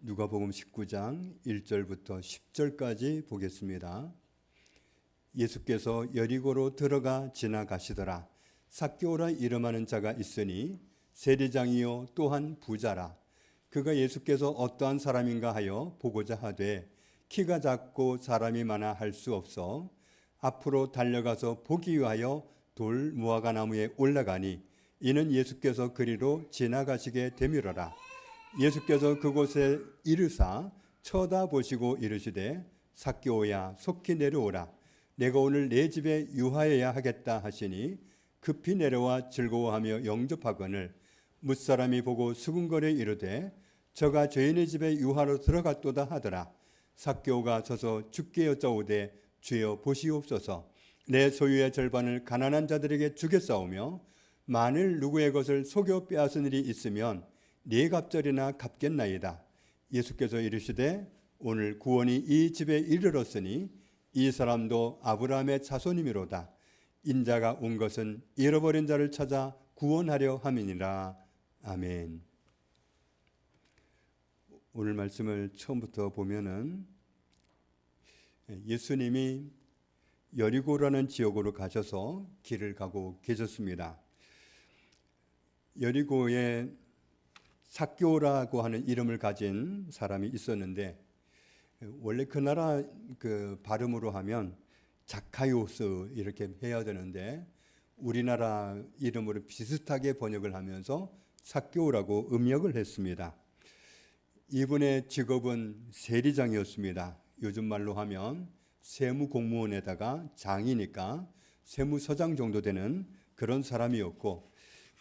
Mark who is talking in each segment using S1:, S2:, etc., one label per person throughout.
S1: 누가복음 19장 1절부터 10절까지 보겠습니다. 예수께서 여리고로 들어가 지나가시더라. 삭개오라 이름하는 자가 있으니 세리장이요 또한 부자라. 그가 예수께서 어떠한 사람인가 하여 보고자 하되 키가 작고 사람이 많아 할 수 없어 앞으로 달려가서 보기 위하여 돌 무화과 나무에 올라가니 이는 예수께서 그리로 지나가시게 되밀어라. 예수께서 그곳에 이르사 쳐다보시고 이르시되 삭개오야 속히 내려오라. 내가 오늘 내 집에 유하여야 하겠다 하시니 급히 내려와 즐거워하며 영접하거늘 뭇사람이 보고 수군거려 이르되 저가 저희네 집에 유하로 들어갔도다 하더라. 삭개오가 서서 주께 여짜오되 주여 보시옵소서. 내 소유의 절반을 가난한 자들에게 주겠사오며 만일 누구의 것을 속여 빼앗은 일이 있으면 네 갑절이나 갚겠나이다. 예수께서 이르시되 오늘 구원이 이 집에 이르렀으니 이 사람도 아브라함의 자손이미로다. 인자가 온 것은 잃어버린 자를 찾아 구원하려 함이니라. 아멘. 오늘 말씀을 처음부터 보면은 예수님이 여리고라는 지역으로 가셔서 길을 가고 계셨습니다. 여리고에 삭개오라고 하는 이름을 가진 사람이 있었는데 원래 그 나라 그 발음으로 하면 자카요스 이렇게 해야 되는데 우리나라 이름으로 비슷하게 번역을 하면서 삭개오라고 음역을 했습니다. 이분의 직업은 세리장이었습니다. 요즘 말로 하면 세무공무원에다가 장이니까 세무서장 정도 되는 그런 사람이었고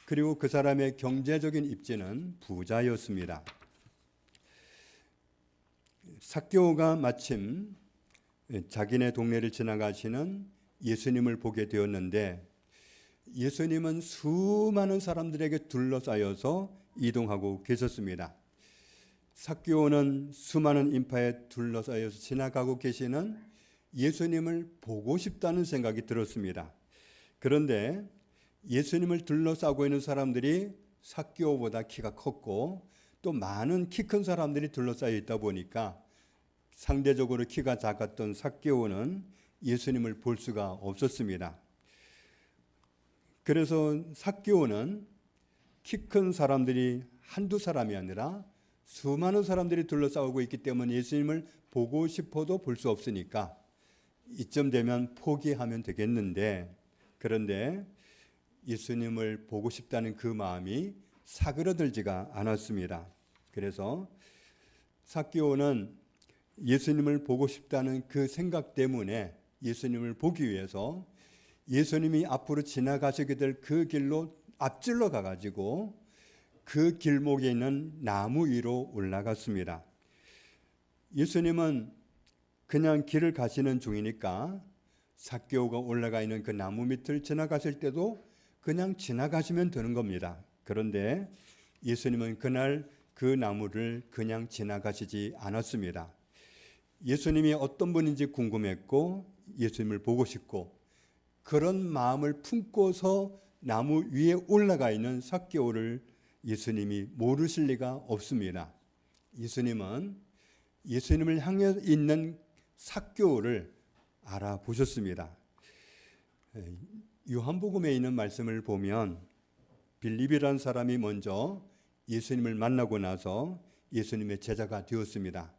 S1: 그리고 그 사람의 경제적인 입지는 부자였습니다. 삭개오가 마침 자기네 동네를 지나가시는 예수님을 보게 되었는데 예수님은 수많은 사람들에게 둘러싸여서 이동하고 계셨습니다. 삭개오는 수많은 인파에 둘러싸여서 지나가고 계시는 예수님을 보고 싶다는 생각이 들었습니다. 그런데 예수님을 둘러싸고 있는 사람들이 삭개오보다 키가 컸고 또 많은 키 큰 사람들이 둘러싸여 있다 보니까 상대적으로 키가 작았던 삭개오는 예수님을 볼 수가 없었습니다. 그래서 삭개오는 키 큰 사람들이 한두 사람이 아니라 수많은 사람들이 둘러싸고 있기 때문에 예수님을 보고 싶어도 볼 수 없으니까 이쯤 되면 포기하면 되겠는데 그런데 예수님을 보고 싶다는 그 마음이 사그러들지가 않았습니다. 그래서 삭개오는 예수님을 보고 싶다는 그 생각 때문에 예수님을 보기 위해서 예수님이 앞으로 지나가시게 될 그 길로 앞질러 가가지고 그 길목에 있는 나무 위로 올라갔습니다. 예수님은 그냥 길을 가시는 중이니까 삭개오가 올라가 있는 그 나무 밑을 지나가실 때도 그냥 지나가시면 되는 겁니다. 그런데 예수님은 그날 그 나무를 그냥 지나가시지 않았습니다. 예수님이 어떤 분인지 궁금했고 예수님을 보고 싶고 그런 마음을 품고서 나무 위에 올라가 있는 삭개오를 예수님이 모르실 리가 없습니다. 예수님은 예수님을 향해 있는 삭개오를 알아보셨습니다. 요한복음에 있는 말씀을 보면 빌립이라는 사람이 먼저 예수님을 만나고 나서 예수님의 제자가 되었습니다.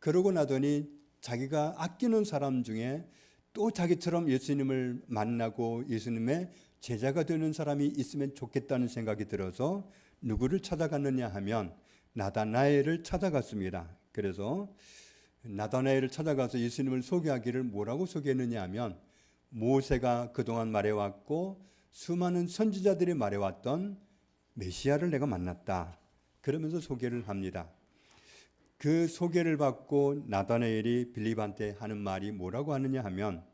S1: 그러고 나더니 자기가 아끼는 사람 중에 또 자기처럼 예수님을 만나고 예수님의 제자가 되는 사람이 있으면 좋겠다는 생각이 들어서 누구를 찾아갔느냐 하면 나다나엘을 찾아갔습니다. 그래서 나다나엘을 찾아가서 예수님을 소개하기를 뭐라고 소개했느냐 하면 모세가 그동안 말해왔고 수많은 선지자들이 말해왔던 메시아를 내가 만났다. 그러면서 소개를 합니다. 그 소개를 받고 나다나엘이 빌립한테 하는 말이 뭐라고 하느냐 하면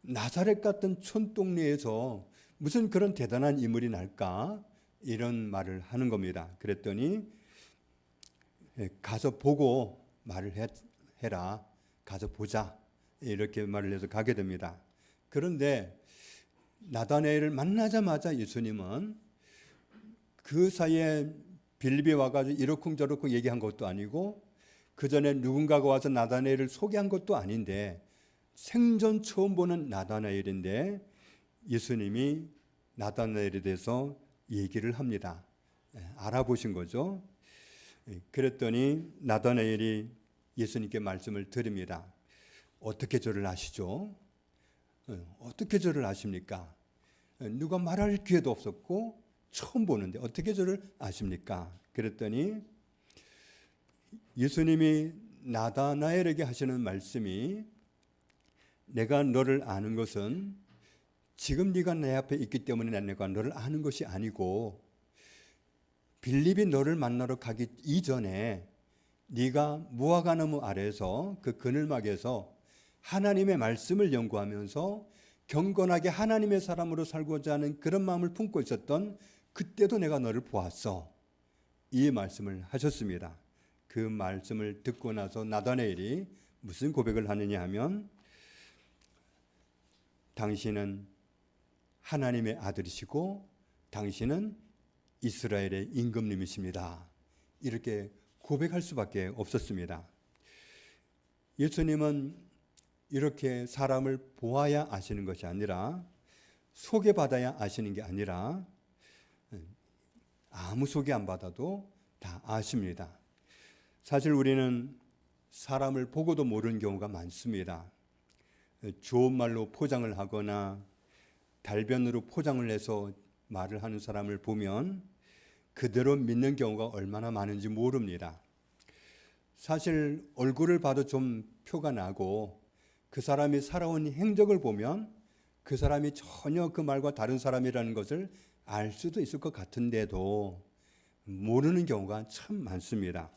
S1: 나사렛 같은 촌동네에서 무슨 그런 대단한 인물이 날까? 이런 말을 하는 겁니다. 그랬더니 가서 보고 말을 해라. 가서 보자. 이렇게 말을 해서 가게 됩니다. 그런데 나다나엘을 만나자마자 예수님은 그 사이에 빌립에 와가지고 이러쿵저러쿵 얘기한 것도 아니고 그 전에 누군가가 와서 나다나엘을 소개한 것도 아닌데 생전 처음 보는 나다나엘인데 예수님이 나다나엘에 대해서 얘기를 합니다. 알아보신 거죠. 그랬더니 나다나엘이 예수님께 말씀을 드립니다. 어떻게 저를 아시죠? 어떻게 저를 아십니까? 누가 말할 기회도 없었고 처음 보는데 어떻게 저를 아십니까? 그랬더니 예수님이 나다나엘에게 하시는 말씀이 내가 너를 아는 것은 지금 네가 내 앞에 있기 때문에 내가 너를 아는 것이 아니고 빌립이 너를 만나러 가기 이전에 네가 무화과나무 아래에서 그 그늘막에서 하나님의 말씀을 연구하면서 경건하게 하나님의 사람으로 살고자 하는 그런 마음을 품고 있었던 그때도 내가 너를 보았어. 이 말씀을 하셨습니다. 그 말씀을 듣고 나서 나다나엘이 무슨 고백을 하느냐 하면 당신은 하나님의 아들이시고 당신은 이스라엘의 임금님이십니다. 이렇게 고백할 수밖에 없었습니다. 예수님은 이렇게 사람을 보아야 아시는 것이 아니라 소개받아야 아시는 게 아니라 아무 소개 안 받아도 다 아십니다. 사실 우리는 사람을 보고도 모르는 경우가 많습니다. 좋은 말로 포장을 하거나 달변으로 포장을 해서 말을 하는 사람을 보면 그대로 믿는 경우가 얼마나 많은지 모릅니다. 사실 얼굴을 봐도 좀 표가 나고 그 사람이 살아온 행적을 보면 그 사람이 전혀 그 말과 다른 사람이라는 것을 알 수도 있을 것 같은데도 모르는 경우가 참 많습니다.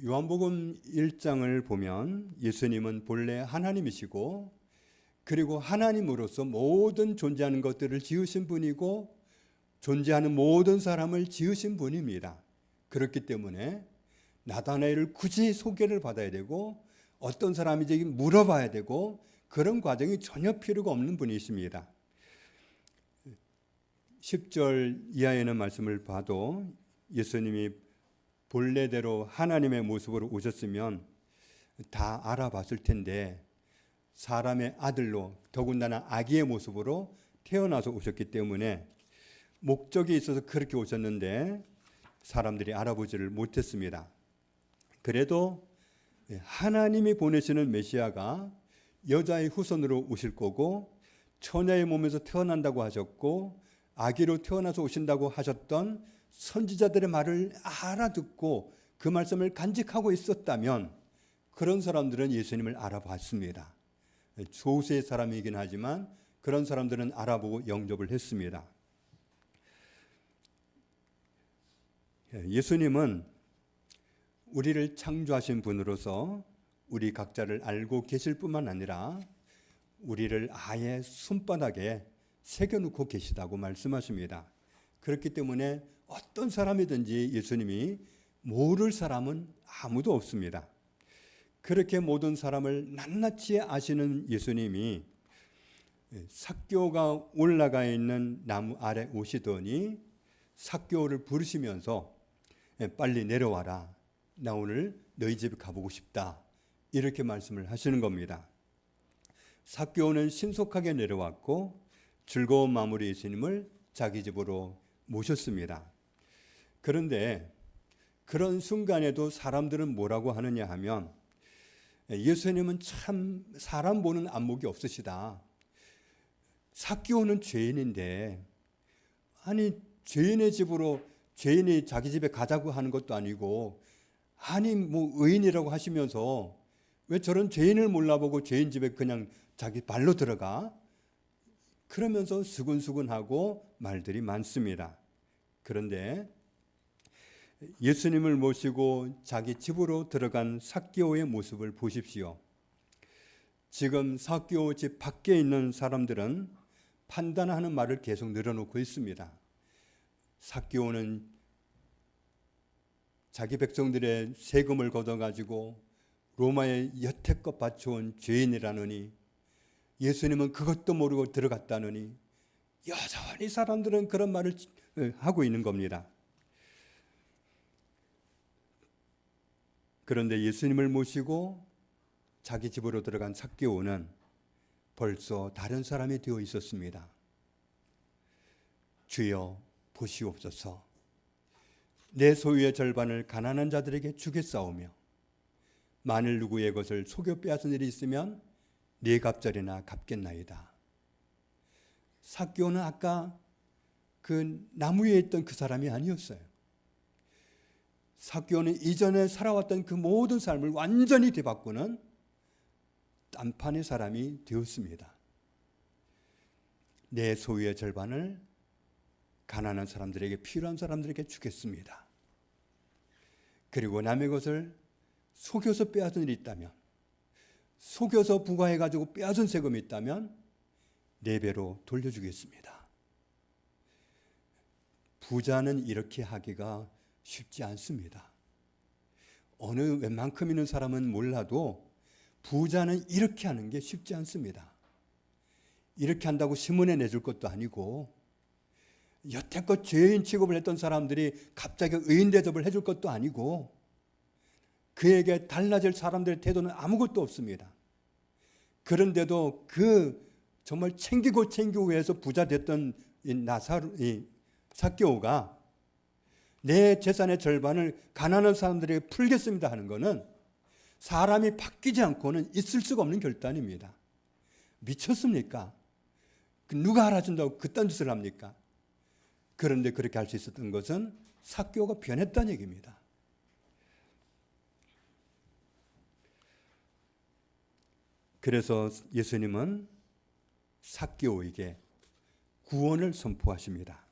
S1: 요한복음 1장을 보면 예수님은 본래 하나님이시고 그리고 하나님으로서 모든 존재하는 것들을 지으신 분이고 존재하는 모든 사람을 지으신 분입니다. 그렇기 때문에 나다나엘을 굳이 소개를 받아야 되고 어떤 사람인지 물어봐야 되고 그런 과정이 전혀 필요가 없는 분이십니다. 10절 이하에는 말씀을 봐도 예수님이 본래대로 하나님의 모습으로 오셨으면 다 알아봤을 텐데 사람의 아들로 더군다나 아기의 모습으로 태어나서 오셨기 때문에 목적이 있어서 그렇게 오셨는데 사람들이 알아보지를 못했습니다. 그래도 하나님이 보내시는 메시아가 여자의 후손으로 오실 거고 처녀의 몸에서 태어난다고 하셨고 아기로 태어나서 오신다고 하셨던 선지자들의 말을 알아듣고 그 말씀을 간직하고 있었다면 그런 사람들은 예수님을 알아봤습니다. 소수의 사람이긴 하지만 그런 사람들은 알아보고 영접을 했습니다. 예수님은 우리를 창조하신 분으로서 우리 각자를 알고 계실 뿐만 아니라 우리를 아예 손바닥에 새겨놓고 계시다고 말씀하십니다. 그렇기 때문에 어떤 사람이든지 예수님이 모를 사람은 아무도 없습니다. 그렇게 모든 사람을 낱낱이 아시는 예수님이 삭개오가 올라가 있는 나무 아래 오시더니 삭개오를 부르시면서 빨리 내려와라. 나 오늘 너희 집에 가보고 싶다. 이렇게 말씀을 하시는 겁니다. 삭개오는 신속하게 내려왔고 즐거운 마음으로 예수님을 자기 집으로 모셨습니다. 그런데 그런 순간에도 사람들은 뭐라고 하느냐 하면 예수님은 참 사람 보는 안목이 없으시다. 삭개오는 죄인인데 아니 죄인의 집으로 죄인이 자기 집에 가자고 하는 것도 아니고 아니 뭐 의인이라고 하시면서 왜 저런 죄인을 몰라보고 죄인 집에 그냥 자기 발로 들어가? 그러면서 수근수근하고 말들이 많습니다. 그런데 예수님을 모시고 자기 집으로 들어간 삭개오의 모습을 보십시오. 지금 삭개오 집 밖에 있는 사람들은 판단하는 말을 계속 늘어놓고 있습니다. 삭개오는 자기 백성들의 세금을 걷어가지고 로마에 여태껏 바쳐온 죄인이라느니 예수님은 그것도 모르고 들어갔다느니 여전히 사람들은 그런 말을 하고 있는 겁니다. 그런데 예수님을 모시고 자기 집으로 들어간 삭개오는 벌써 다른 사람이 되어 있었습니다. 주여 보시옵소서. 내 소유의 절반을 가난한 자들에게 주겠사오며 만일 누구의 것을 속여 빼앗은 일이 있으면 네 갑절이나 갚겠나이다. 삭개오는 아까 그 나무 위에 있던 그 사람이 아니었어요. 삭개오는 이전에 살아왔던 그 모든 삶을 완전히 뒤바꾸는 딴판의 사람이 되었습니다. 내 소유의 절반을 가난한 사람들에게, 필요한 사람들에게 주겠습니다. 그리고 남의 것을 속여서 빼앗은 일이 있다면, 속여서 부과해가지고 빼앗은 세금이 있다면 4배로 돌려주겠습니다. 부자는 이렇게 하기가 쉽지 않습니다. 어느 웬만큼 있는 사람은 몰라도 부자는 이렇게 하는 게 쉽지 않습니다. 이렇게 한다고 신문에 내줄 것도 아니고, 여태껏 죄인 취급을 했던 사람들이 갑자기 의인 대접을 해줄 것도 아니고, 그에게 달라질 사람들의 태도는 아무것도 없습니다. 그런데도 그 정말 챙기고 해서 부자 됐던 이 삭개오가 내 재산의 절반을 가난한 사람들에게 풀겠습니다 하는 것은 사람이 바뀌지 않고는 있을 수가 없는 결단입니다. 미쳤습니까? 누가 알아준다고 그딴 짓을 합니까? 그런데 그렇게 할 수 있었던 것은 삭개오가 변했다는 얘기입니다. 그래서 예수님은 삭개오에게 구원을 선포하십니다.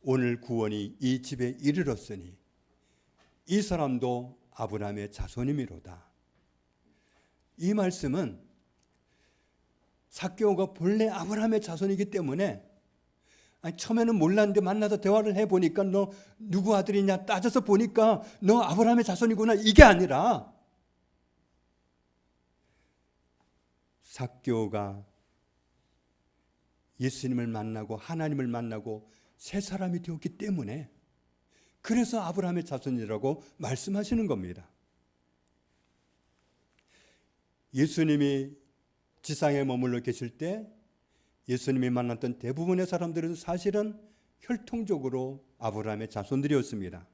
S1: 오늘 구원이 이 집에 이르렀으니 이 사람도 아브라함의 자손이미로다. 이 말씀은 삭개오가 본래 아브라함의 자손이기 때문에, 처음에는 몰랐는데 만나서 대화를 해보니까 너 누구 아들이냐 따져서 보니까 너 아브라함의 자손이구나, 이게 아니라 삭개오가 예수님을 만나고 하나님을 만나고 새 사람이 되었기 때문에, 그래서 아브라함의 자손이라고 말씀하시는 겁니다. 예수님이 지상에 머물러 계실 때 예수님이 만났던 대부분의 사람들은 사실은 혈통적으로 아브라함의 자손들이었습니다.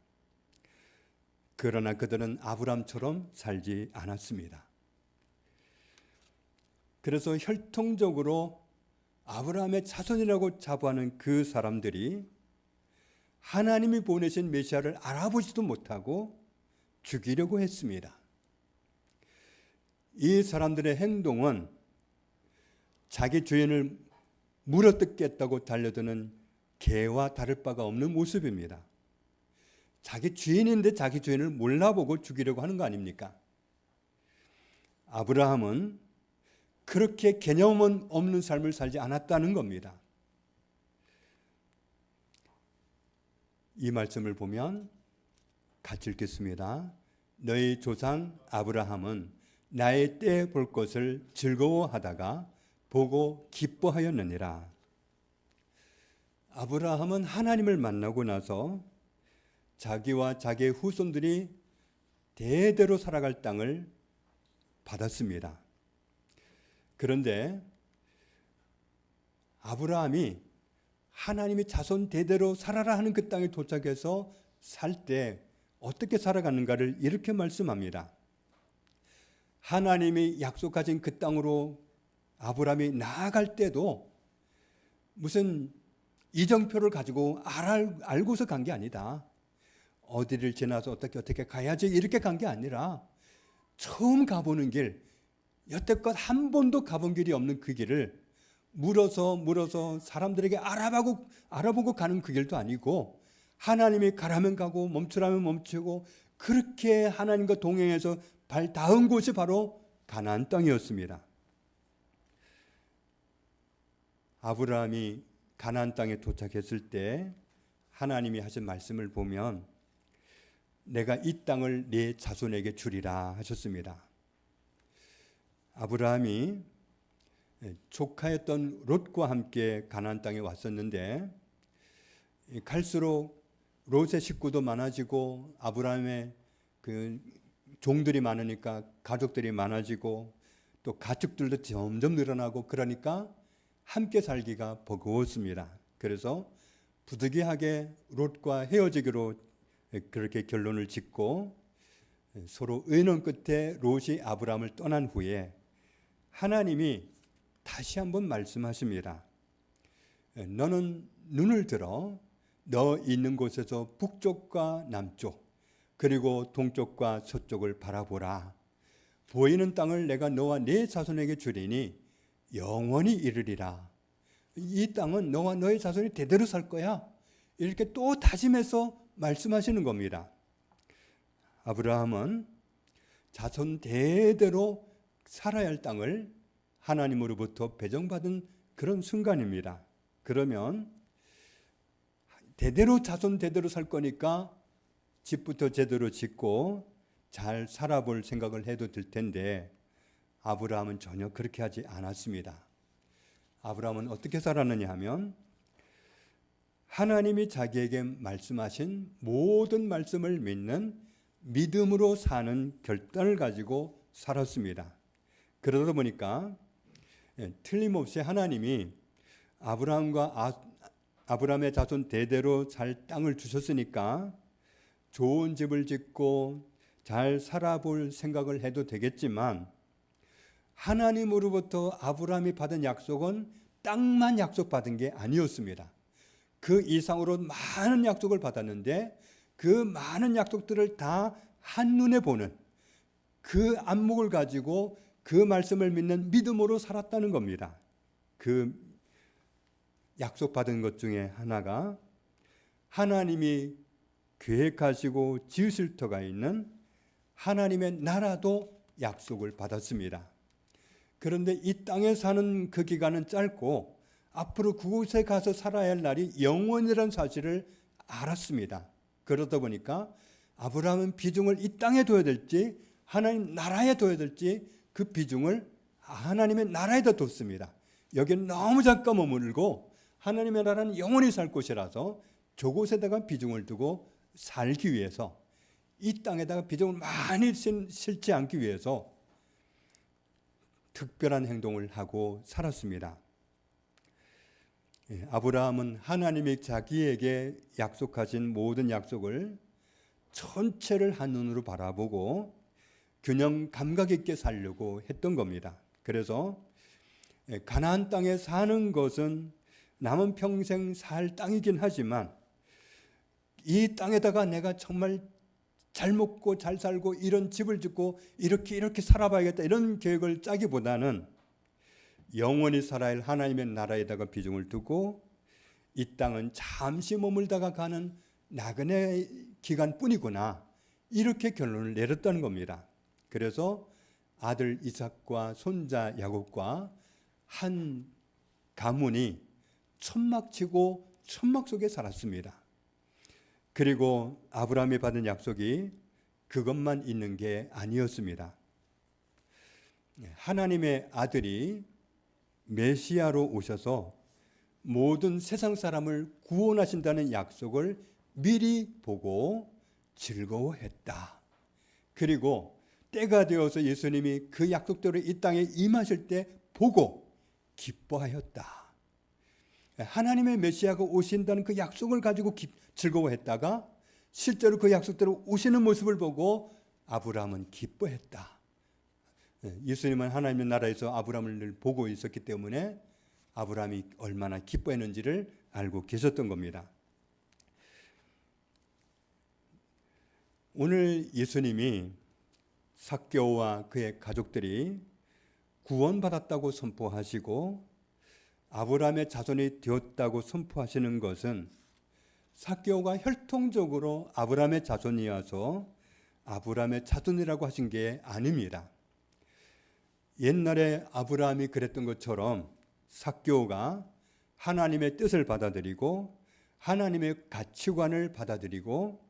S1: 그러나 그들은 아브라함처럼 살지 않았습니다. 그래서 혈통적으로 아브라함의 자손이라고 자부하는 그 사람들이 하나님이 보내신 메시아를 알아보지도 못하고 죽이려고 했습니다. 이 사람들의 행동은 자기 주인을 물어뜯겠다고 달려드는 개와 다를 바가 없는 모습입니다. 자기 주인인데 자기 주인을 몰라보고 죽이려고 하는 거 아닙니까? 아브라함은 그렇게 개념 없는 삶을 살지 않았다는 겁니다. 이 말씀을 보면 같이 읽겠습니다. 너희 조상 아브라함은 나의 때 볼 것을 즐거워하다가 보고 기뻐하였느니라. 아브라함은 하나님을 만나고 나서 자기와 자기의 후손들이 대대로 살아갈 땅을 받았습니다. 그런데 아브라함이 하나님이 자손 대대로 살아라 하는 그 땅에 도착해서 살 때 어떻게 살아가는가를 이렇게 말씀합니다. 하나님이 약속하신 그 땅으로 아브라함이 나아갈 때도 무슨 이정표를 가지고 알고서 간 게 아니다. 어디를 지나서 어떻게 가야지 이렇게 간 게 아니라 처음 가보는 길, 여태껏 한 번도 가본 길이 없는 그 길을 물어서 사람들에게 알아보고 가는 그 길도 아니고, 하나님이 가라면 가고 멈추라면 멈추고, 그렇게 하나님과 동행해서 발 닿은 곳이 바로 가나안 땅이었습니다. 아브라함이 가나안 땅에 도착했을 때 하나님이 하신 말씀을 보면 내가 이 땅을 네 자손에게 주리라 하셨습니다. 아브라함이 조카였던 롯과 함께 가나안 땅에 왔었는데, 갈수록 롯의 식구도 많아지고 아브라함의 그 종들이 많으니까 가족들이 많아지고 또 가축들도 점점 늘어나고 그러니까 함께 살기가 버거웠습니다. 그래서 부득이하게 롯과 헤어지기로 그렇게 결론을 짓고 서로 의논 끝에 롯이 아브라함을 떠난 후에 하나님이 다시 한번 말씀하십니다. 너는 눈을 들어 너 있는 곳에서 북쪽과 남쪽 그리고 동쪽과 서쪽을 바라보라. 보이는 땅을 내가 너와 네 자손에게 주리니 영원히 이르리라. 이 땅은 너와 너의 자손이 대대로 살 거야. 이렇게 또 다짐해서 말씀하시는 겁니다. 아브라함은 자손 대대로 살아야 할 땅을 하나님으로부터 배정받은 그런 순간입니다. 그러면 대대로 자손 대대로 살 거니까 집부터 제대로 짓고 잘 살아볼 생각을 해도 될 텐데 아브라함은 전혀 그렇게 하지 않았습니다. 아브라함은 어떻게 살았느냐 하면 하나님이 자기에게 말씀하신 모든 말씀을 믿는 믿음으로 사는 결단을 가지고 살았습니다. 그러다 보니까 틀림없이 하나님이 아브라함의 자손 대대로 살 땅을 주셨으니까 좋은 집을 짓고 잘 살아볼 생각을 해도 되겠지만 하나님으로부터 아브라함이 받은 약속은 땅만 약속받은 게 아니었습니다. 그 이상으로 많은 약속을 받았는데 그 많은 약속들을 다 한눈에 보는 그 안목을 가지고 그 말씀을 믿는 믿음으로 살았다는 겁니다. 그 약속받은 것 중에 하나가 하나님이 계획하시고 지으실 터가 있는 하나님의 나라도 약속을 받았습니다. 그런데 이 땅에 사는 그 기간은 짧고 앞으로 그곳에 가서 살아야 할 날이 영원이라는 사실을 알았습니다. 그러다 보니까 아브라함은 비중을 이 땅에 둬야 될지 하나님 나라에 둬야 될지 그 비중을 하나님의 나라에다 뒀습니다. 여기는 너무 잠깐 머물고 하나님의 나라는 영원히 살 곳이라서 저곳에다가 비중을 두고 살기 위해서 이 땅에다가 비중을 많이 실지 않기 위해서 특별한 행동을 하고 살았습니다. 아브라함은 하나님이 자기에게 약속하신 모든 약속을 전체를 한눈으로 바라보고 균형 감각 있게 살려고 했던 겁니다. 그래서 가나안 땅에 사는 것은 남은 평생 살 땅이긴 하지만 이 땅에다가 내가 정말 잘 먹고 잘 살고 이런 집을 짓고 이렇게 살아봐야겠다 이런 계획을 짜기보다는 영원히 살아야 할 하나님의 나라에다가 비중을 두고 이 땅은 잠시 머물다가 가는 나그네 기간뿐이구나 이렇게 결론을 내렸다는 겁니다. 그래서 아들 이삭과 손자 야곱과 한 가문이 천막치고 천막 속에 살았습니다. 그리고 아브라함이 받은 약속이 그것만 있는 게 아니었습니다. 하나님의 아들이 메시아로 오셔서 모든 세상 사람을 구원하신다는 약속을 미리 보고 즐거워했다. 그리고 때가 되어서 예수님이 그 약속대로 이 땅에 임하실 때 보고 기뻐하였다. 하나님의 메시아가 오신다는 그 약속을 가지고 즐거워했다가 실제로 그 약속대로 오시는 모습을 보고 아브라함은 기뻐했다. 예수님은 하나님의 나라에서 아브라함을 늘 보고 있었기 때문에 아브라함이 얼마나 기뻐했는지를 알고 계셨던 겁니다. 오늘 예수님이 삭개오와 그의 가족들이 구원받았다고 선포하시고 아브라함의 자손이 되었다고 선포하시는 것은 삭개오가 혈통적으로 아브라함의 자손이어서 아브라함의 자손이라고 하신 게 아닙니다. 옛날에 아브라함이 그랬던 것처럼 삭개오가 하나님의 뜻을 받아들이고 하나님의 가치관을 받아들이고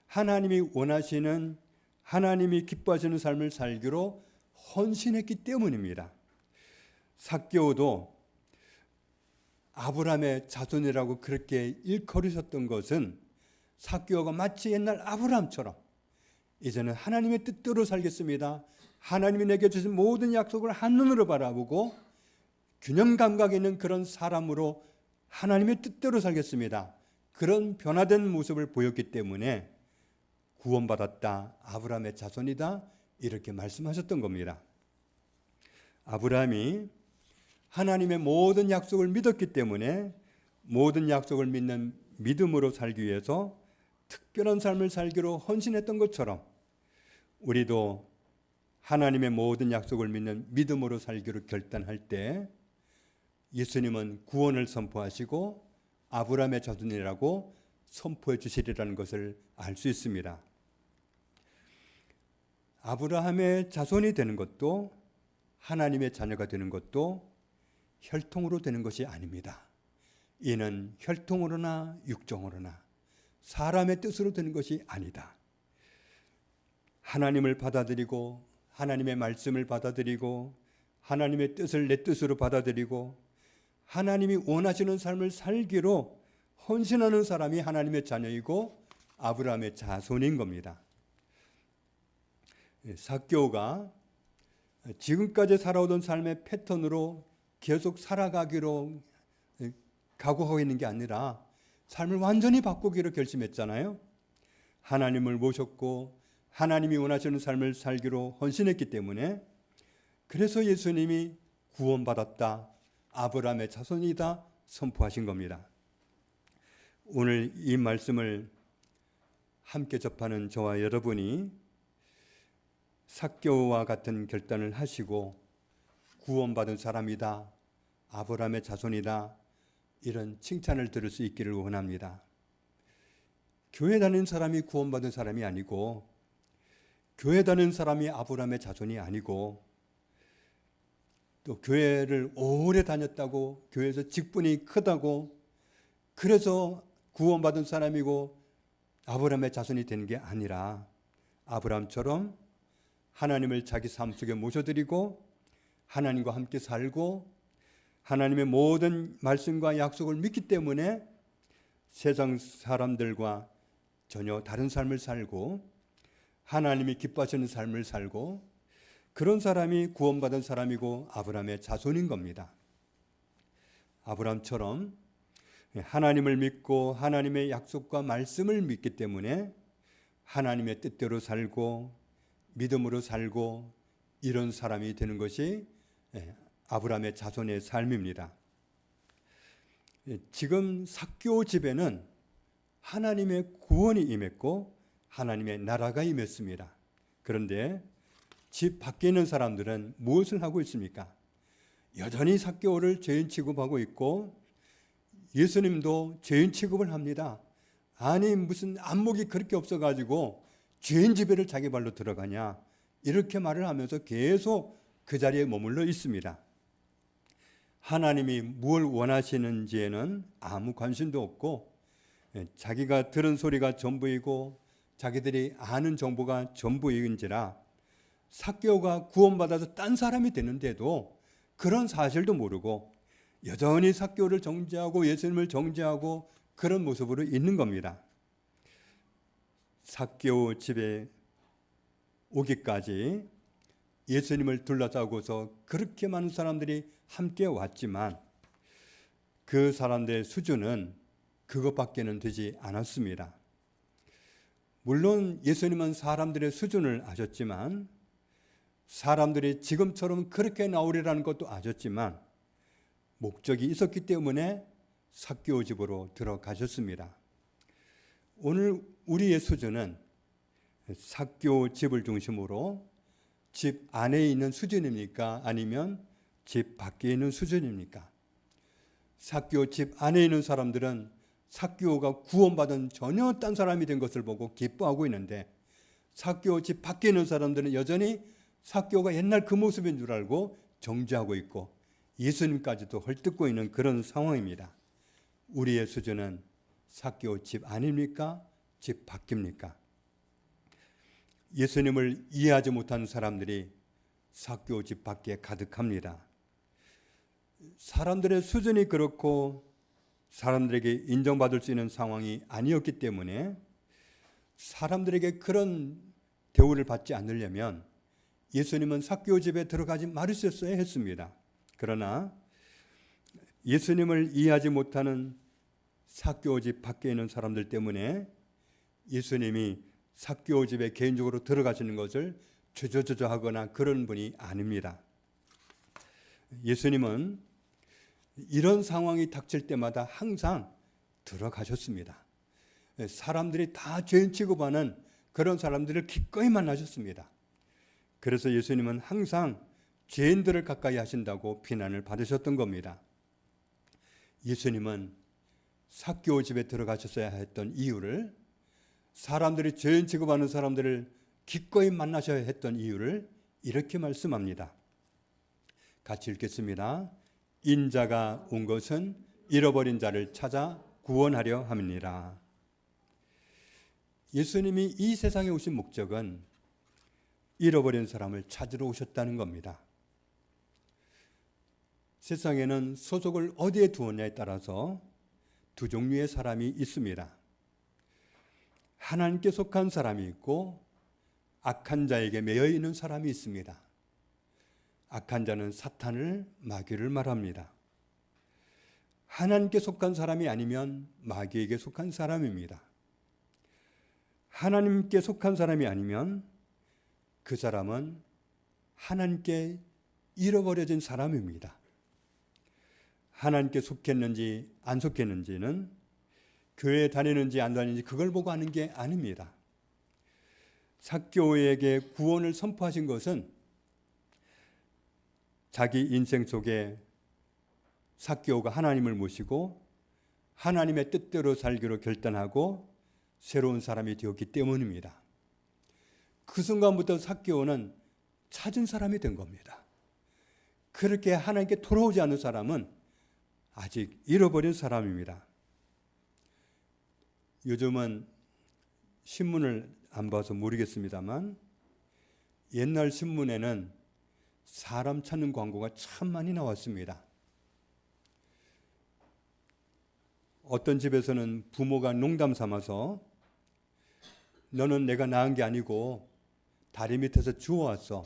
S1: 하나님이 원하시는 하나님이 기뻐하시는 삶을 살기로 헌신했기 때문입니다. 삭개오도 아브라함의 자손이라고 그렇게 일컬으셨던 것은 삭개오가 마치 옛날 아브라함처럼 이제는 하나님의 뜻대로 살겠습니다. 하나님이 내게 주신 모든 약속을 한눈으로 바라보고 균형 감각이 있는 그런 사람으로 하나님의 뜻대로 살겠습니다. 그런 변화된 모습을 보였기 때문에 구원받았다, 아브라함의 자손이다, 이렇게 말씀하셨던 겁니다. 아브라함이 하나님의 모든 약속을 믿었기 때문에 모든 약속을 믿는 믿음으로 살기 위해서 특별한 삶을 살기로 헌신했던 것처럼 우리도 하나님의 모든 약속을 믿는 믿음으로 살기로 결단할 때 예수님은 구원을 선포하시고 아브라함의 자손이라고 선포해 주시리라는 것을 알 수 있습니다. 아브라함의 자손이 되는 것도 하나님의 자녀가 되는 것도 혈통으로 되는 것이 아닙니다. 이는 혈통으로나 육정으로나 사람의 뜻으로 되는 것이 아니다. 하나님을 받아들이고 하나님의 말씀을 받아들이고 하나님의 뜻을 내 뜻으로 받아들이고 하나님이 원하시는 삶을 살기로 헌신하는 사람이 하나님의 자녀이고 아브라함의 자손인 겁니다. 삭개오가 지금까지 살아오던 삶의 패턴으로 계속 살아가기로 각오하고 있는 게 아니라 삶을 완전히 바꾸기로 결심했잖아요. 하나님을 모셨고 하나님이 원하시는 삶을 살기로 헌신했기 때문에 그래서 예수님이 구원받았다, 아브라함의 자손이다 선포하신 겁니다. 오늘 이 말씀을 함께 접하는 저와 여러분이 삭개오와 같은 결단을 하시고 구원받은 사람이다, 아브라함의 자손이다, 이런 칭찬을 들을 수 있기를 원합니다. 교회 다니는 사람이 구원받은 사람이 아니고 교회 다니는 사람이 아브라함의 자손이 아니고 또 교회를 오래 다녔다고 교회에서 직분이 크다고 그래서 구원받은 사람이고 아브라함의 자손이 되는 게 아니라 아브라함처럼 하나님을 자기 삶 속에 모셔드리고 하나님과 함께 살고 하나님의 모든 말씀과 약속을 믿기 때문에 세상 사람들과 전혀 다른 삶을 살고 하나님이 기뻐하시는 삶을 살고 그런 사람이 구원받은 사람이고 아브라함의 자손인 겁니다. 아브라함처럼 하나님을 믿고 하나님의 약속과 말씀을 믿기 때문에 하나님의 뜻대로 살고 믿음으로 살고 이런 사람이 되는 것이 아브라함의 자손의 삶입니다. 지금 삭개오 집에는 하나님의 구원이 임했고 하나님의 나라가 임했습니다. 그런데 집 밖에 있는 사람들은 무엇을 하고 있습니까? 여전히 삭개오를 죄인 취급하고 있고 예수님도 죄인 취급을 합니다. 아니 무슨 안목이 그렇게 없어가지고 죄인 집에를 자기 발로 들어가냐 이렇게 말을 하면서 계속 그 자리에 머물러 있습니다. 하나님이 무엇을 원하시는지에는 아무 관심도 없고 자기가 들은 소리가 전부이고 자기들이 아는 정보가 전부인지라 삭개오가 구원받아서 딴 사람이 되는데도 그런 사실도 모르고 여전히 삭개오를 정죄하고 예수님을 정죄하고 그런 모습으로 있는 겁니다. 삭개오 집에 오기까지 예수님을 둘러싸고서 그렇게 많은 사람들이 함께 왔지만 그 사람들의 수준은 그것밖에는 되지 않았습니다. 물론 예수님은 사람들의 수준을 아셨지만 사람들이 지금처럼 그렇게 나오리라는 것도 아셨지만 목적이 있었기 때문에 삭개오 집으로 들어가셨습니다. 오늘 우리의 수준은 삭개오 집을 중심으로 집 안에 있는 수준입니까? 아니면 집 밖에 있는 수준입니까? 삭개오 집 안에 있는 사람들은 삭개오가 구원받은 전혀 딴 사람이 된 것을 보고 기뻐하고 있는데 삭개오 집 밖에 있는 사람들은 여전히 삭개오가 옛날 그 모습인 줄 알고 정죄하고 있고 예수님까지도 헐뜯고 있는 그런 상황입니다. 우리의 수준은 삭개오 집 안입니까? 집 밖입니까? 예수님을 이해하지 못한 사람들이 삭개오 집 밖에 가득합니다. 사람들의 수준이 그렇고 사람들에게 인정받을 수 있는 상황이 아니었기 때문에 사람들에게 그런 대우를 받지 않으려면 예수님은 삭개오 집에 들어가지 말으셨어야 했습니다. 그러나 예수님을 이해하지 못하는 삭개오 집 밖에 있는 사람들 때문에 예수님이 삭개오 집에 개인적으로 들어가시는 것을 주저하거나 그런 분이 아닙니다. 예수님은 이런 상황이 닥칠 때마다 항상 들어가셨습니다. 사람들이 다 죄인 취급하는 그런 사람들을 기꺼이 만나셨습니다. 그래서 예수님은 항상 죄인들을 가까이 하신다고 비난을 받으셨던 겁니다. 예수님은 삭개오 집에 들어가셨어야 했던 이유를, 사람들이 죄인 취급하는 사람들을 기꺼이 만나셔야 했던 이유를 이렇게 말씀합니다. 같이 읽겠습니다. 인자가 온 것은 잃어버린 자를 찾아 구원하려 함이니라. 예수님이 이 세상에 오신 목적은 잃어버린 사람을 찾으러 오셨다는 겁니다. 세상에는 소속을 어디에 두었냐에 따라서 두 종류의 사람이 있습니다. 하나님께 속한 사람이 있고 악한 자에게 매여 있는 사람이 있습니다. 악한 자는 사탄을, 마귀를 말합니다. 하나님께 속한 사람이 아니면 마귀에게 속한 사람입니다. 하나님께 속한 사람이 아니면 그 사람은 하나님께 잃어버려진 사람입니다. 하나님께 속했는지 안 속했는지는 교회에 다니는지 안 다니는지 그걸 보고 하는 게 아닙니다. 삭개오에게 구원을 선포하신 것은 자기 인생 속에 삭개오가 하나님을 모시고 하나님의 뜻대로 살기로 결단하고 새로운 사람이 되었기 때문입니다. 그 순간부터 삭개오는 찾은 사람이 된 겁니다. 그렇게 하나님께 돌아오지 않은 사람은 아직 잃어버린 사람입니다. 요즘은 신문을 안 봐서 모르겠습니다만 옛날 신문에는 사람 찾는 광고가 참 많이 나왔습니다. 어떤 집에서는 부모가 농담 삼아서 너는 내가 낳은 게 아니고 다리 밑에서 주워왔어.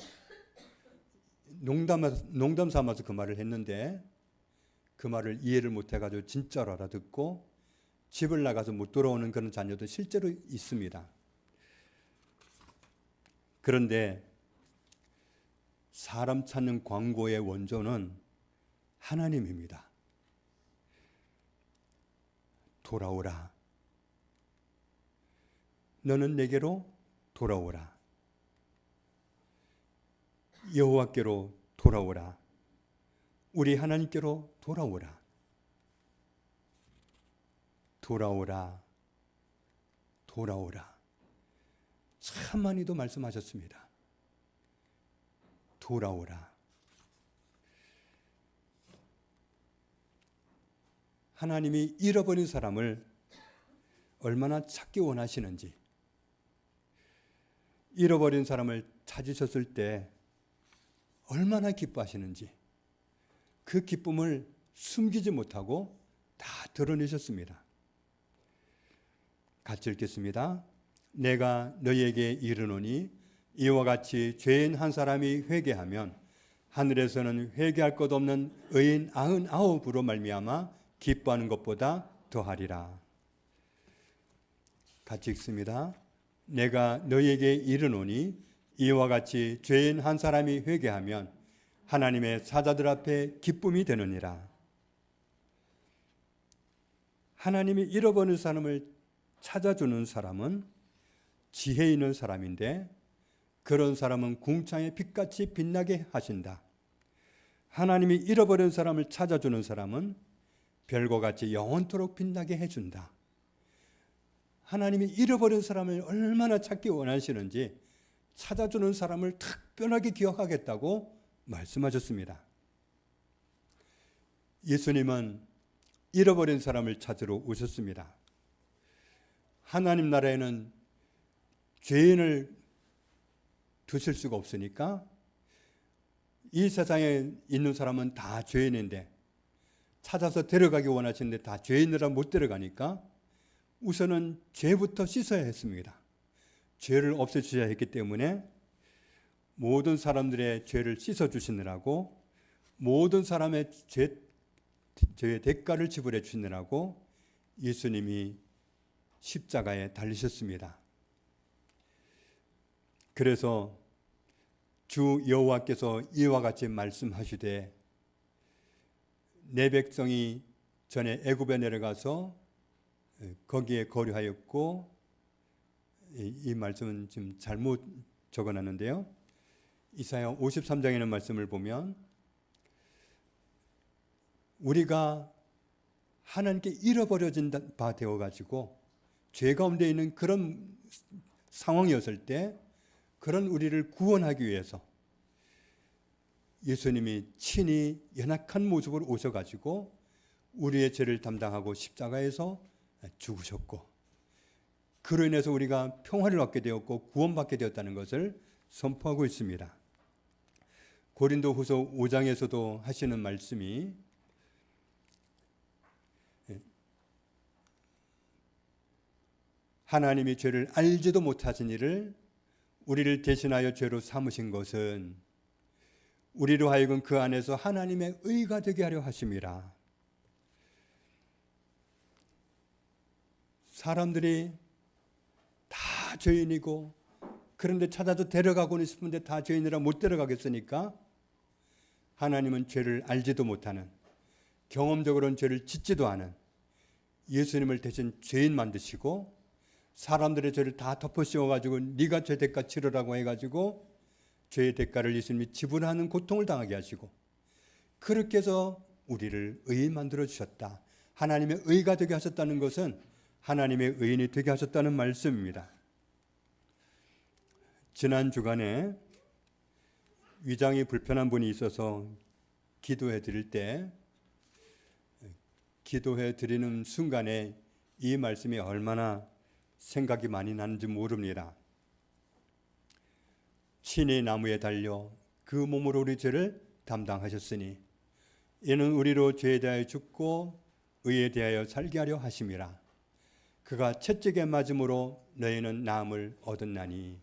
S1: 농담 삼아서 그 말을 했는데 그 말을 이해를 못해가지고 진짜로 알아듣고 집을 나가서 못 돌아오는 그런 자녀도 실제로 있습니다. 그런데 사람 찾는 광고의 원조는 하나님입니다. 돌아오라. 너는 내게로 돌아오라. 여호와께로 돌아오라. 우리 하나님께로 돌아오라. 돌아오라. 돌아오라. 참 많이도 말씀하셨습니다. 돌아오라. 하나님이 잃어버린 사람을 얼마나 찾기 원하시는지, 잃어버린 사람을 찾으셨을 때 얼마나 기뻐하시는지 그 기쁨을 숨기지 못하고 다 드러내셨습니다. 같이 읽겠습니다. 내가 너희에게 이르노니 이와 같이 죄인 한 사람이 회개하면 하늘에서는 회개할 것 없는 의인 99으로 말미암아 기뻐하는 것보다 더하리라. 같이 읽습니다. 내가 너희에게 이르노니 이와 같이 죄인 한 사람이 회개하면 하나님의 사자들 앞에 기쁨이 되느니라. 하나님이 잃어버린 사람을 찾아주는 사람은 지혜 있는 사람인데 그런 사람은 궁창의 빛같이 빛나게 하신다. 하나님이 잃어버린 사람을 찾아주는 사람은 별과 같이 영원토록 빛나게 해준다. 하나님이 잃어버린 사람을 얼마나 찾기 원하시는지 찾아주는 사람을 특별하게 기억하겠다고 말씀하셨습니다. 예수님은 잃어버린 사람을 찾으러 오셨습니다. 하나님 나라에는 죄인을 두실 수가 없으니까 이 세상에 있는 사람은 다 죄인인데 찾아서 데려가기 원하시는데 다 죄인이라 못 데려가니까 우선은 죄부터 씻어야 했습니다. 죄를 없애주셔야 했기 때문에 모든 사람들의 죄를 씻어주시느라고, 모든 사람의 죄의 대가를 지불해 주시느라고 예수님이 십자가에 달리셨습니다. 그래서 주 여호와께서 이와 같이 말씀하시되, 내 백성이 전에 애굽에 내려가서 거기에 거류하였고, 이 말씀은 지금 잘못 적어놨는데요. 이사야 53장에 있는 말씀을 보면 우리가 하나님께 잃어버려진 바 되어가지고 죄 가운데 있는 그런 상황이었을 때, 그런 우리를 구원하기 위해서 예수님이 친히 연약한 모습으로 오셔가지고 우리의 죄를 담당하고 십자가에서 죽으셨고, 그로 인해서 우리가 평화를 얻게 되었고 구원받게 되었다는 것을 선포하고 있습니다. 고린도후서 5장에서도 하시는 말씀이, 하나님이 죄를 알지도 못하신 이를 우리를 대신하여 죄로 삼으신 것은 우리로 하여금 그 안에서 하나님의 의가 되게 하려 하심이라. 사람들이 다 죄인이고, 그런데 찾아서 데려가고는 싶은데 다 죄인이라 못 데려가겠으니까 하나님은 죄를 알지도 못하는, 경험적으로는 죄를 짓지도 않은 예수님을 대신 죄인 만드시고, 사람들의 죄를 다 덮어 씌워가지고 네가 죄 대가 치르라고 해가지고 죄의 대가를 예수님이 지불하는 고통을 당하게 하시고, 그렇게 해서 우리를 의인 만들어 주셨다. 하나님의 의가 되게 하셨다는 것은 하나님의 의인이 되게 하셨다는 말씀입니다. 지난 주간에 위장이 불편한 분이 있어서 기도해 드릴 때, 기도해 드리는 순간에 이 말씀이 얼마나 생각이 많이 나는지 모릅니다. 친히 나무에 달려 그 몸으로 우리 죄를 담당하셨으니 이는 우리로 죄에 대하여 죽고 의에 대하여 살게 하려 하심이라. 그가 채찍에 맞음으로 너희는 나음을 얻었나니.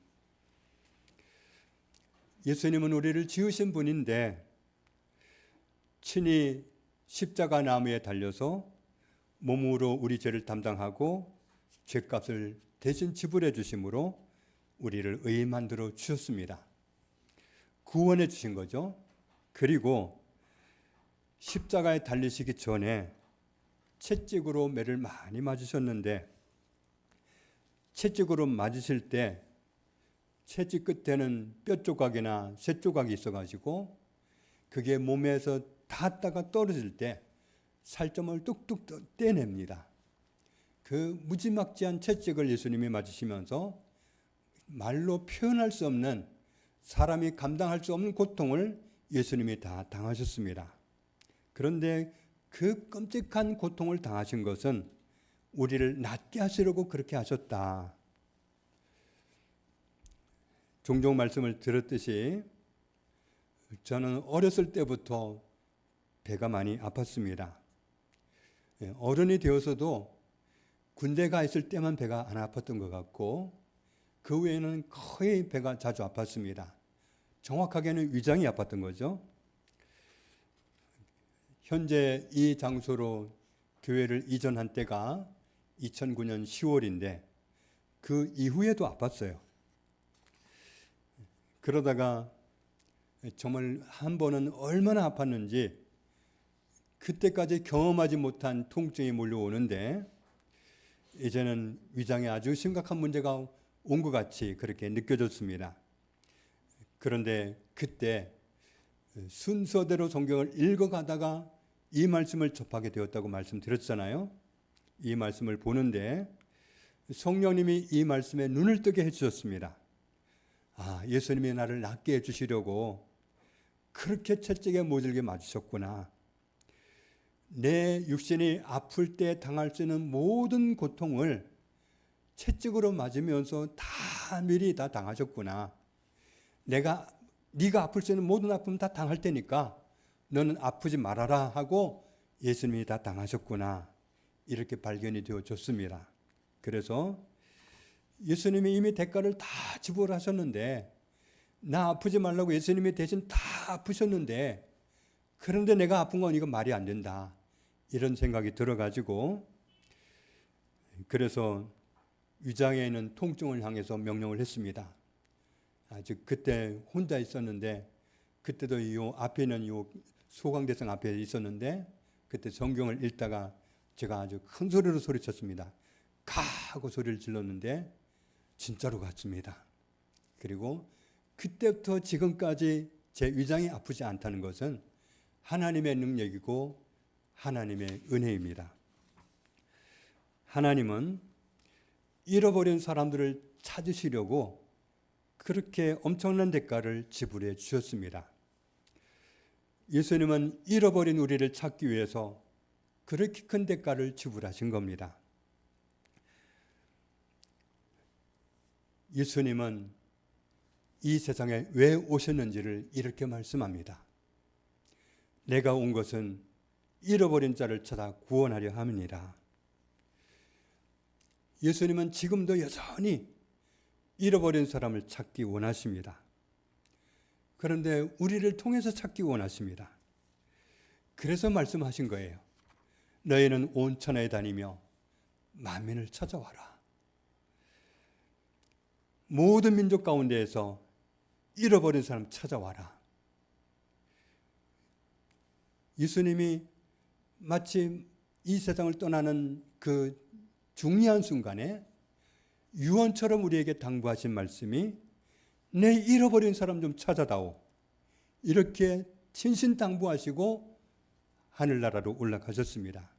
S1: 예수님은 우리를 지으신 분인데 친히 십자가 나무에 달려서 몸으로 우리 죄를 담당하고 죄값을 대신 지불해 주심으로 우리를 의인 만들어 주셨습니다. 구원해 주신 거죠. 그리고 십자가에 달리시기 전에 채찍으로 매를 많이 맞으셨는데, 채찍으로 맞으실 때 채찍 끝에는 뼈 조각이나 쇠 조각이 있어가지고 그게 몸에서 닿았다가 떨어질 때 살점을 뚝뚝 떼냅니다. 그 무지막지한 채찍을 예수님이 맞으시면서 말로 표현할 수 없는, 사람이 감당할 수 없는 고통을 예수님이 다 당하셨습니다. 그런데 그 끔찍한 고통을 당하신 것은 우리를 낫게 하시려고 그렇게 하셨다. 종종 말씀을 들었듯이 저는 어렸을 때부터 배가 많이 아팠습니다. 어른이 되어서도 군대 가 있을 때만 배가 안 아팠던 것 같고, 그 외에는 거의 배가 자주 아팠습니다. 정확하게는 위장이 아팠던 거죠. 현재 이 장소로 교회를 이전한 때가 2009년 10월인데 그 이후에도 아팠어요. 그러다가 정말 한 번은 얼마나 아팠는지 그때까지 경험하지 못한 통증이 몰려오는데, 이제는 위장에 아주 심각한 문제가 온 것 같이 그렇게 느껴졌습니다. 그런데 그때 순서대로 성경을 읽어가다가 이 말씀을 접하게 되었다고 말씀드렸잖아요. 이 말씀을 보는데 성령님이 이 말씀에 눈을 뜨게 해주셨습니다. 아, 예수님이 나를 낫게 해주시려고 그렇게 채찍에 모질게 맞으셨구나. 내 육신이 아플 때 당할 수 있는 모든 고통을 채찍으로 맞으면서 다 미리 다 당하셨구나. 네가 아플 수 있는 모든 아픔 다 당할 테니까 너는 아프지 말아라 하고 예수님이 다 당하셨구나. 이렇게 발견이 되어졌습니다. 그래서 예수님이 이미 대가를 다 지불하셨는데, 나 아프지 말라고 예수님이 대신 다 아프셨는데, 그런데 내가 아픈 건 이건 말이 안 된다. 이런 생각이 들어가지고, 그래서 위장에 있는 통증을 향해서 명령을 했습니다. 아직 그때 혼자 있었는데, 그때도 요 앞에 있는 요 소강대성 앞에 있었는데, 그때 성경을 읽다가 제가 아주 큰 소리로 소리쳤습니다. 가! 하고 소리를 질렀는데 진짜로 갔습니다. 그리고 그때부터 지금까지 제 위장이 아프지 않다는 것은 하나님의 능력이고 하나님의 은혜입니다. 하나님은 잃어버린 사람들을 찾으시려고 그렇게 엄청난 대가를 지불해 주셨습니다. 예수님은 잃어버린 우리를 찾기 위해서 그렇게 큰 대가를 지불하신 겁니다. 예수님은 이 세상에 왜 오셨는지를 이렇게 말씀합니다. 내가 온 것은 잃어버린 자를 찾아 구원하려 함이니라. 예수님은 지금도 여전히 잃어버린 사람을 찾기 원하십니다. 그런데 우리를 통해서 찾기 원하십니다. 그래서 말씀하신 거예요. 너희는 온 천하에 다니며 만민을 찾아와라. 모든 민족 가운데에서 잃어버린 사람 찾아와라. 예수님이 마치 이 세상을 떠나는 그 중요한 순간에 유언처럼 우리에게 당부하신 말씀이 내 잃어버린 사람 좀 찾아다오. 이렇게 친신당부하시고 하늘나라로 올라가셨습니다.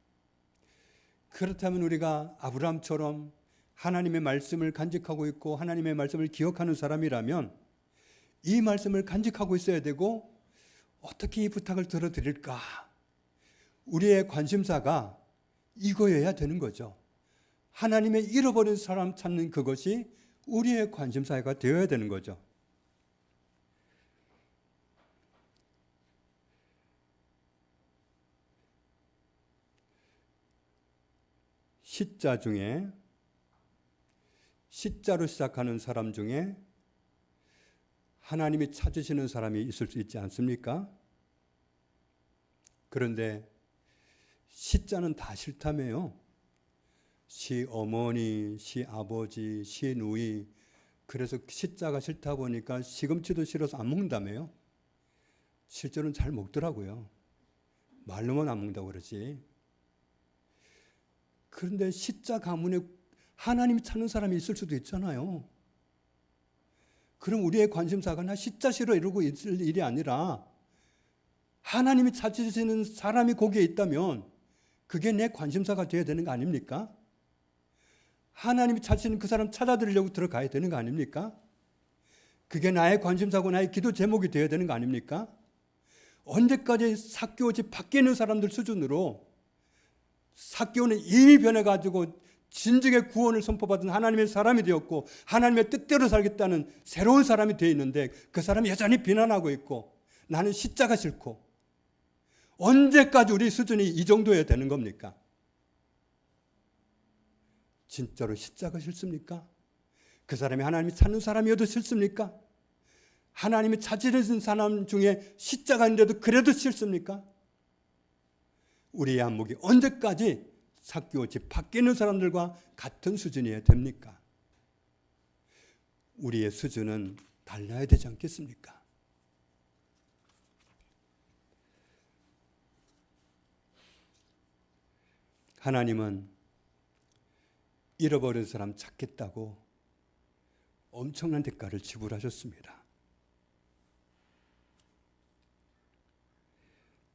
S1: 그렇다면 우리가 아브라함처럼 하나님의 말씀을 간직하고 있고 하나님의 말씀을 기억하는 사람이라면 이 말씀을 간직하고 있어야 되고 어떻게 이 부탁을 들어드릴까? 우리의 관심사가 이거여야 되는 거죠. 하나님의 잃어버린 사람 찾는 그것이 우리의 관심사가 되어야 되는 거죠. 시자 중에 시자로 시작하는 사람 중에 하나님이 찾으시는 사람이 있을 수 있지 않습니까? 그런데 시자는 다 싫다며요. 시어머니, 시아버지, 시누이. 그래서 시자가 싫다 보니까 시금치도 싫어서 안 먹는다며요. 실제로는 잘 먹더라고요. 말로만 안 먹는다고 그러지. 그런데 시자 가문에 하나님이 찾는 사람이 있을 수도 있잖아요. 그럼 우리의 관심사가 나 시자 싫어 이러고 있을 일이 아니라 하나님이 찾으시는 사람이 거기에 있다면 그게 내 관심사가 되어야 되는 거 아닙니까? 하나님이 찾으시는 그 사람 찾아드리려고 들어가야 되는 거 아닙니까? 그게 나의 관심사고 나의 기도 제목이 되어야 되는 거 아닙니까? 언제까지 삭개오 집 밖에 있는 사람들 수준으로 삭개오는 이미 변해가지고 진정의 구원을 선포받은 하나님의 사람이 되었고 하나님의 뜻대로 살겠다는 새로운 사람이 되어 있는데 그 사람이 여전히 비난하고 있고 나는 시자가 싫고 언제까지 우리 수준이 이 정도여야 되는 겁니까? 진짜로 시자가 싫습니까? 그 사람이 하나님이 찾는 사람이어도 싫습니까? 하나님이 찾으시는 사람 중에 시자가 있는데도 그래도 싫습니까? 우리의 안목이 언제까지 삭개오 집 밖에 있는 사람들과 같은 수준이어야 됩니까? 우리의 수준은 달라야 되지 않겠습니까? 하나님은 잃어버린 사람 찾겠다고 엄청난 대가를 지불하셨습니다.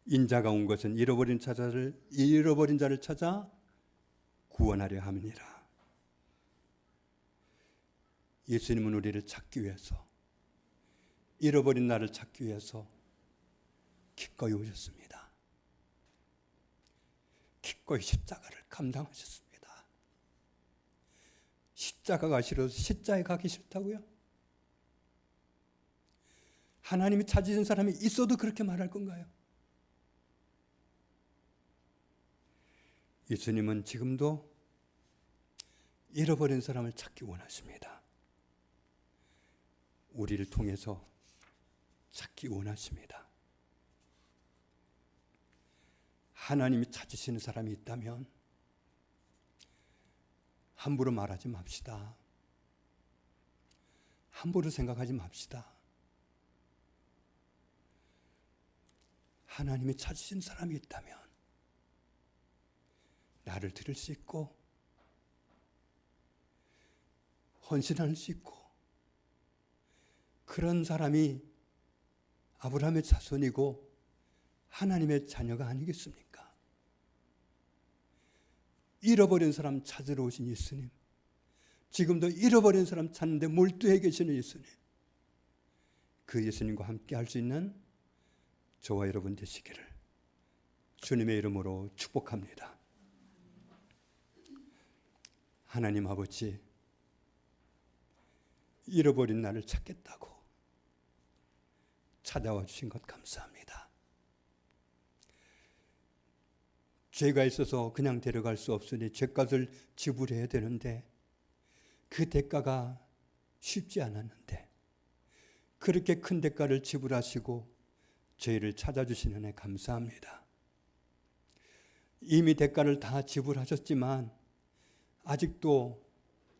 S1: 인자가 온 것은 잃어버린 자를 찾아 구원하려 함이니라. 예수님은 우리를 찾기 위해서, 잃어버린 나를 찾기 위해서 기꺼이 오셨습니다. 기꺼이 십자가를 감당하셨습니다. 십자가가 싫어서 십자에 가기 싫다고요? 하나님이 찾으신 사람이 있어도 그렇게 말할 건가요? 예수님은 지금도 잃어버린 사람을 찾기 원하십니다. 우리를 통해서 찾기 원하십니다. 하나님이 찾으시는 사람이 있다면 함부로 말하지 맙시다. 함부로 생각하지 맙시다. 하나님이 찾으신 사람이 있다면 나를 들을 수 있고 헌신할 수 있고 그런 사람이 아브라함의 자손이고 하나님의 자녀가 아니겠습니까? 잃어버린 사람 찾으러 오신 예수님, 지금도 잃어버린 사람 찾는데 몰두해 계시는 예수님, 그 예수님과 함께 할 수 있는 저와 여러분 되시기를 주님의 이름으로 축복합니다. 하나님 아버지, 잃어버린 나를 찾겠다고 찾아와 주신 것 감사합니다. 죄가 있어서 그냥 데려갈 수 없으니 죄값을 지불해야 되는데 그 대가가 쉽지 않았는데 그렇게 큰 대가를 지불하시고 저희를 찾아주신 은혜 감사합니다. 이미 대가를 다 지불하셨지만 아직도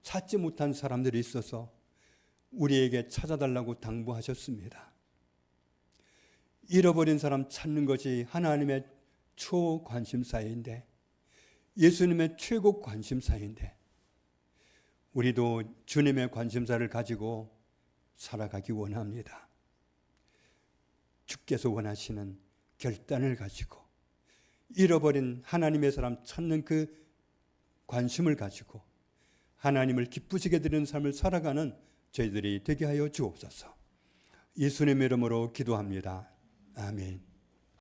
S1: 찾지 못한 사람들이 있어서 우리에게 찾아달라고 당부하셨습니다. 잃어버린 사람 찾는 것이 하나님의 초관심사인데, 예수님의 최고 관심사인데 우리도 주님의 관심사를 가지고 살아가기 원합니다. 주께서 원하시는 결단을 가지고 잃어버린 하나님의 사람 찾는 그 관심을 가지고 하나님을 기쁘시게 드리는 삶을 살아가는 저희들이 되게 하여 주옵소서. 예수님의 이름으로 기도합니다. 아멘.